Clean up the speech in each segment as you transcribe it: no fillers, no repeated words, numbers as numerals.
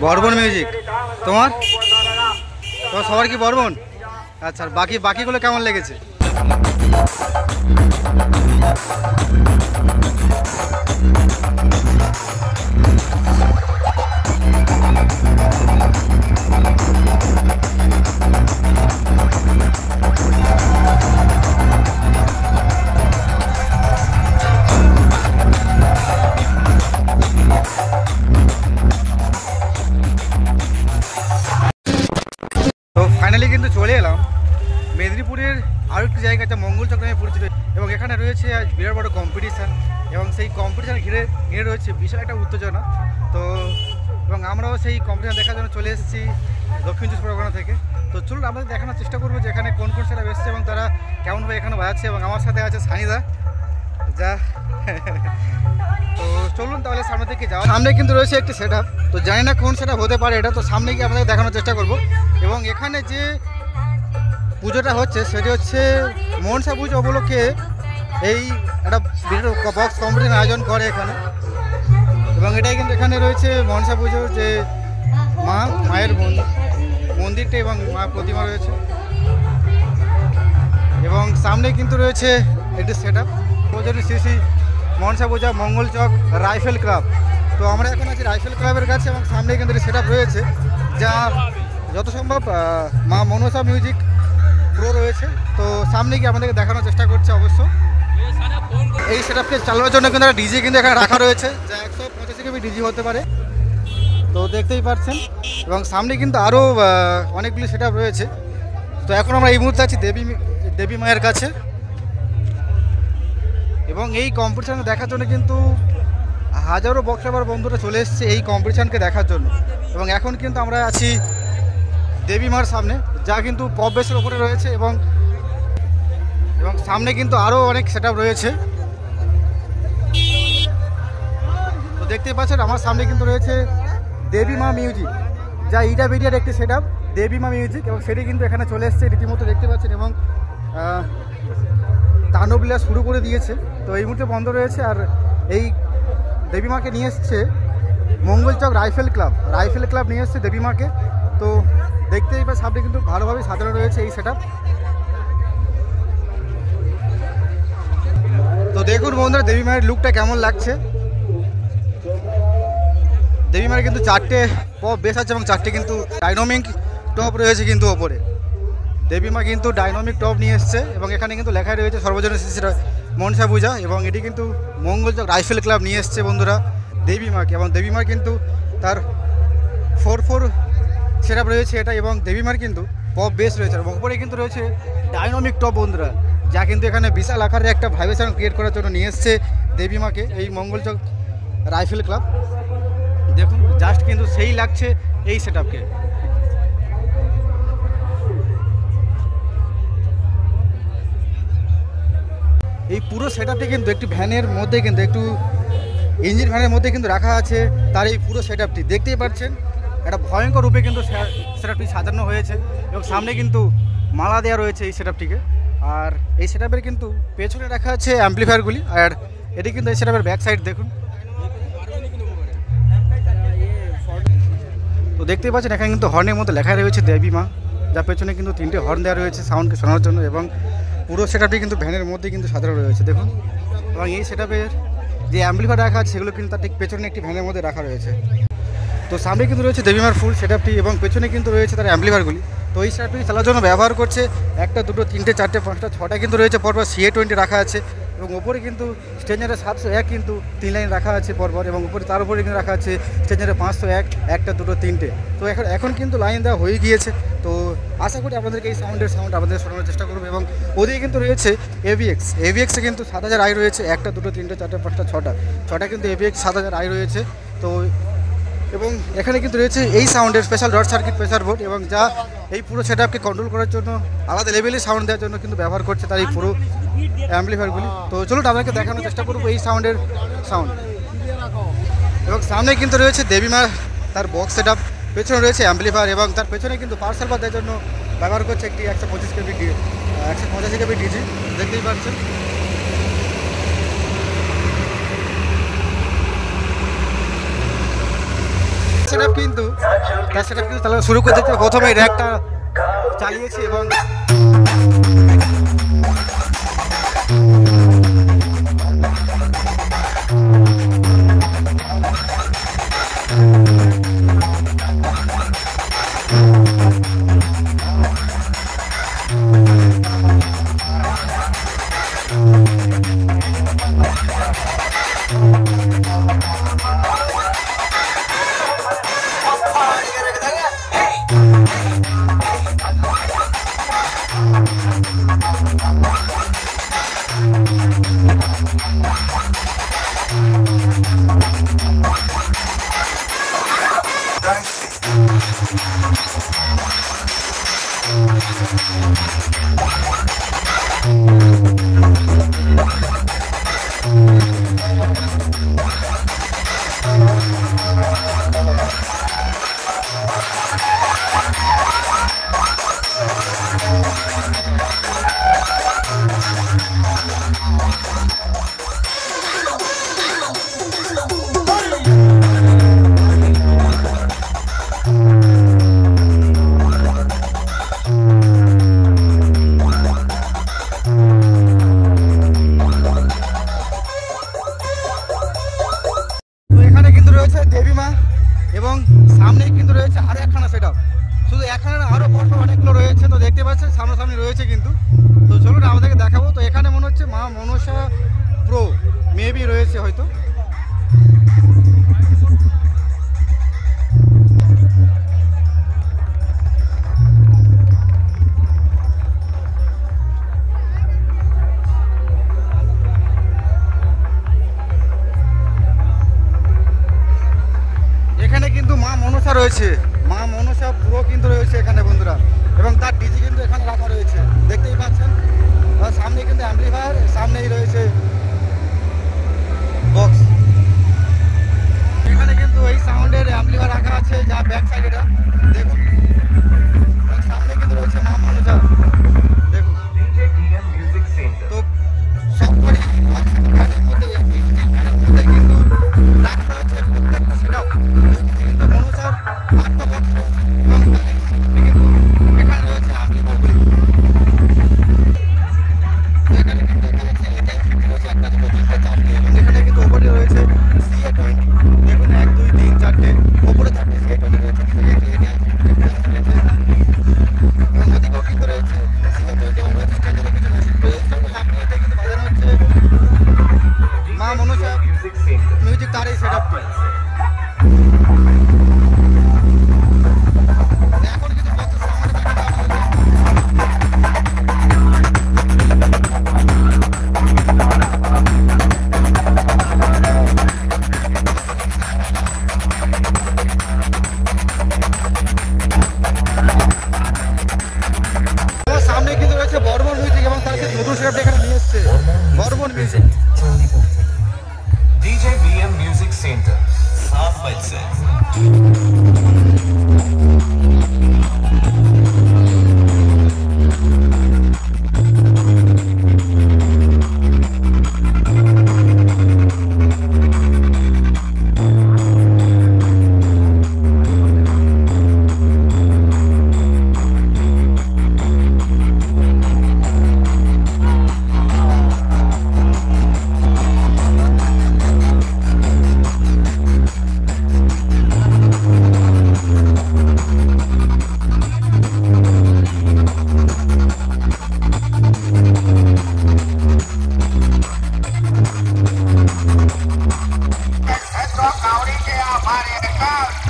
বর্বন music তোমার সবার কি বর্বন? আচ্ছা, বাকিগুলো কেমন লেগেছে? ফাইনালি কিন্তু চলে এলাম মেদিনীপুরের আরও একটি জায়গা, যা মঙ্গলচক নামে পরিচিত, এবং এখানে রয়েছে আজ বিরাট বড় কম্পিটিশান, এবং সেই কম্পিটিশান ঘিরে রয়েছে বিশাল একটা উত্তেজনা। তো এবং আমরাও সেই কম্পিটিশান দেখার জন্য চলে এসেছি দক্ষিণ চব্বিশ পরগনা থেকে। তো চলুন আমাদের দেখানোর চেষ্টা করবো যে এখানে কোন সেটা এসছে এবং তারা কেমনভাবে এখানে বাজাচ্ছে, এবং আমার সাথে আছে সানিদা যা। তো চলুন তাহলে সামনে থেকে যাওয়া। সামনে কিন্তু রয়েছে একটি সেট আপ, তো জানি না কোন সেট আপ হতে পারে এটা, তো সামনে গিয়ে আমাদের দেখানোর চেষ্টা করব। এবং এখানে যে পুজোটা হচ্ছে সেটি হচ্ছে মনসা পুজো উপলক্ষে এই একটা বক্স কম্পিটিশন আয়োজন করে এখানে, এবং এটাই কিন্তু এখানে রয়েছে মনসা পুজোর যে মায়ের মন্দিরটা এবং মা প্রতিমা রয়েছে, এবং সামনে কিন্তু রয়েছে একটি সেট আপ শ্রী শ্রী মনসা পূজা মঙ্গলচক রাইফেল ক্লাব। তো আমরা এখন আছি রাইফেল ক্লাবের কাছে, এবং সামনে কিন্তু সেট আপ রয়েছে যা যত সম্ভব মা মনসা মিউজিক প্রো রয়েছে। তো সামনে গিয়ে আমাদেরকে দেখানোর চেষ্টা করছে। অবশ্য এই সেট আপকে চালানোর জন্য কিন্তু একটা ডিজি কিন্তু এখানে রাখা রয়েছে, যা 185 কেবি ডিজি হতে পারে, তো দেখতেই পাচ্ছেন। এবং সামনে কিন্তু আরও অনেকগুলি সেট আপ রয়েছে। তো এখন আমরা এই মুহূর্তে আছি দেবী মায়ের কাছে, এবং এই কম্পিটিশান দেখার জন্য কিন্তু হাজারো বক্সাবার বন্ধুরা চলে এসেছে এই কম্পিটিশানকে দেখার জন্য। এবং এখন কিন্তু আমরা আছি দেবী মার সামনে, যা কিন্তু পপ বেসের ওপরে রয়েছে, এবং সামনে কিন্তু আরও অনেক সেট আপ রয়েছে। তো দেখতেই পাচ্ছেন আমার সামনে কিন্তু রয়েছে দেবী মা মিউজিক, যা ইটাবেরিয়ার একটি সেট আপ দেবী মা মিউজিক, এবং সেটি কিন্তু এখানে চলে এসেছে রীতিমতো দেখতে পাচ্ছেন, এবং তাণ্ডবলীলা শুরু করে দিয়েছে। তো এই মুহূর্তে বন্ধ রয়েছে, আর এই দেবী মাকে নিয়ে এসছে মঙ্গলচক রাইফেল ক্লাব নিয়ে এসছে দেবী মাকে। তো দেখতেই পাচ্ছেন সামনে কিন্তু ভালোভাবে সাজানো রয়েছে এই সেট আপ। তো দেখুন বন্ধুরা দেবী মায়ের লুকটা কেমন লাগছে। দেবী মায়ের কিন্তু 4টে পপ বেস আছে, এবং 4টে কিন্তু ডাইনামিক টপ রয়েছে কিন্তু ওপরে। দেবী মা কিন্তু ডাইনামিক টপ নিয়ে এসছে, এবং এখানে কিন্তু লেখাই রয়েছে সর্বজনীন শ্রী মনসা পূজা, এবং এটি কিন্তু মঙ্গলচক রাইফেল ক্লাব নিয়ে এসছে বন্ধুরা দেবী মাকে। এবং দেবী মার কিন্তু তার 4 সেট আপ রয়েছে এটা, এবং দেবী মার কিন্তু পপ বেস রয়েছে, এবং ওপরে কিন্তু রয়েছে ডাইনামিক টপ বন্ধুরা, যা কিন্তু এখানে বিশাল আকারে একটা ভাইব্রেশন ক্রিয়েট করার জন্য নিয়ে এসছে দেবী মাকে এই মঙ্গলচক রাইফেল ক্লাব। দেখুন জাস্ট কিন্তু সেই লাগছে এই সেট আপকে। এই পুরো সেট আপটি কিন্তু একটি ভ্যানের মধ্যে কিন্তু একটু ইঞ্জিন ভ্যানের মধ্যে কিন্তু রাখা আছে তার এই পুরো সেট আপটি। দেখতেই পাচ্ছেন একটা ভয়ঙ্কর রূপে কিন্তু সেট আপটি সাজানো হয়েছে, এবং সামনে কিন্তু মালা দেওয়া রয়েছে এই সেট আপটিকে। আর এই সেট আপের কিন্তু পেছনে রাখা আছে অ্যাম্পলিফায়ারগুলি, আর এটি কিন্তু এই সেট আপের ব্যাক সাইড দেখুন। তো দেখতেই পাচ্ছেন এখানে কিন্তু হর্নের মধ্যে লেখা রয়েছে দেবী মা, যার পেছনে কিন্তু 3টে হর্ন দেওয়া রয়েছে সাউন্ডকে শোনার জন্য, এবং পুরো সেট আপটি কিন্তু ভ্যানের মধ্যে কিন্তু সাজানো রয়েছে দেখুন। এবং এই সেট আপের যে অ্যাম্পলিফায়ার রাখা আছে সেগুলো কিন্তু তার ঠিক পেছনে একটি ভ্যানের মধ্যে রাখা রয়েছে। তো সামনে কিন্তু রয়েছে দেবী মার ফুল সেট আপটি, এবং পেছনে কিন্তু রয়েছে তার অ্যাম্পলিফায়ারগুলি। তো এই সেট আপটি চালার জন্য ব্যবহার করছে 1টা 2টো 3টে 4টে 5টা 6টা কিন্তু রয়েছে পরপর CA20 রাখা আছে, এবং ওপরে কিন্তু স্ট্রেঞ্জারের 701 কিন্তু 3 লাইন রাখা আছে পরপর, এবং উপরে তার উপরে কিন্তু রাখা আছে স্ট্রেঞ্জারের 501 1টা 2টো 3টে। তো এখন কিন্তু লাইন দেওয়া হয়ে গিয়েছে। তো আশা করি আপনাদেরকে এই সাউন্ড আপনাদের শোনানোর চেষ্টা করবো। এবং ওদিকে কিন্তু রয়েছে AVX কিন্তু 7000i রয়েছে, 1টা 2টো 3টে 4টে 5টা 6টা কিন্তু AVX 7000i রয়েছে। তো এবং এখানে কিন্তু রয়েছে এই সাউন্ডের special dot circuit pressure board, এবং যা এই পুরো সেট আপকে কন্ট্রোল করার জন্য আলাদা লেভেলের সাউন্ড দেওয়ার জন্য কিন্তু ব্যবহার করছে তার এই পুরো অ্যাম্পলিফায়ারগুলি। তো চলুন আপনাকে দেখানোর চেষ্টা করবো এই সাউন্ড। এবং সামনে কিন্তু রয়েছে দেবী মা তার বক্স সেট আপ, পেছনে রয়েছে অ্যাম্পলিফায়ার, এবং তার পেছনে কিন্তু পাওয়ার সাপ্লাই দেওয়ার জন্য ব্যবহার করছে একটি 125 কেবি 185 কেবি ডিজি, দেখতেই পাচ্ছেন। সেটআপ কিন্তু তাহলে শুরু করে দিতে প্রথমে র্যাকটা চালিয়েছি এবং দেবী মা এবং সামনেই কিন্তু রয়েছে আরও একখানা সেটআপ। শুধু একখানা আরও বড় অনেকগুলো রয়েছে, তো দেখতে পাচ্ছেন সামনাসামনি রয়েছে কিন্তু। তো চলুন আমাদেরকে দেখাবো। তো এখানে মনে হচ্ছে মা মনসা প্রো মেবি রয়েছে হয়তো। এখানে কিন্তু মা মনসা রয়েছে, মা মনসা পুরো কিন্তু রয়েছে এখানে বন্ধুরা, এবং তার ডিজি কিন্তু এখানে রাখা রয়েছে, দেখতেই পাচ্ছেন। আর সামনে কিন্তু অ্যাম্পলিফায়ার, সামনেই রয়েছে বক্স। এখানে কিন্তু এই সাউন্ডের অ্যাম্পলিফায়ার রাখা আছে, যা ব্যাক সাইডে দেখুন। সামনে কিন্তু রয়েছে মা মনসা, দেখুন। তো সবকটি মধ্যে কিন্তু রাখা রয়েছে প্রত্যেকটা সেটআপ। মনসার এখানে রয়েছে অ্যাম্পলিফায়ারগুলি। এখানে কিন্তু ওপরে রয়েছে CA20, দেখুন 1 2 3 4টে ওপরে 4টে CA20 রয়েছে, এবং ওদিকেও কিন্তু রয়েছে CA20 এবং রেজিস্টারের কিছু কিন্তু বাজানো হচ্ছে মা মনসা মিউজিক, তার এই সেটআপটি। এখন কিছু সামনে কিন্তু রয়েছে বর্মন মিউজিক এবং তার নতুন সেটআপ এখানে নিয়ে এসছে Barman music. DJ BM Music Center, 7 बाइट से।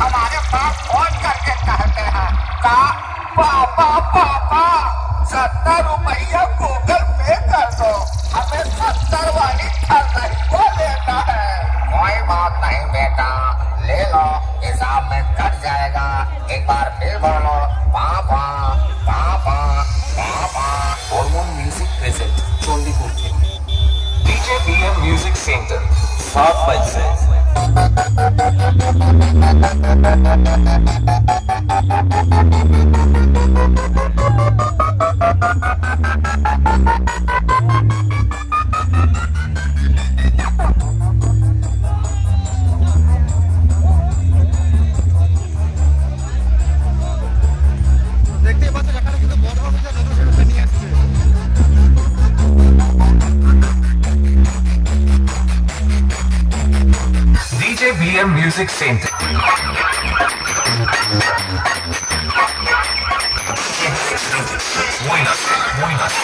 हमारे पास फोन करके कहते हैं पापा पापा 70 रुपया गूगल पे कर दो, हमें 70 वाली ठंडाई को लेना है। कोई बात नहीं बेटा, ले लो, हिसाब में कट जाएगा। एक बार फिर बोलो पापा पापा पापा। Hormone music present Chandipur. DJ BM music centre 7 बजे से। দেখতেই পাচ্ছেন এখানে কিন্তু বড় হবে যে নতুন সেটআপটা নিয়ে আসছে। DJ BM Music Center. Buenas, buenas.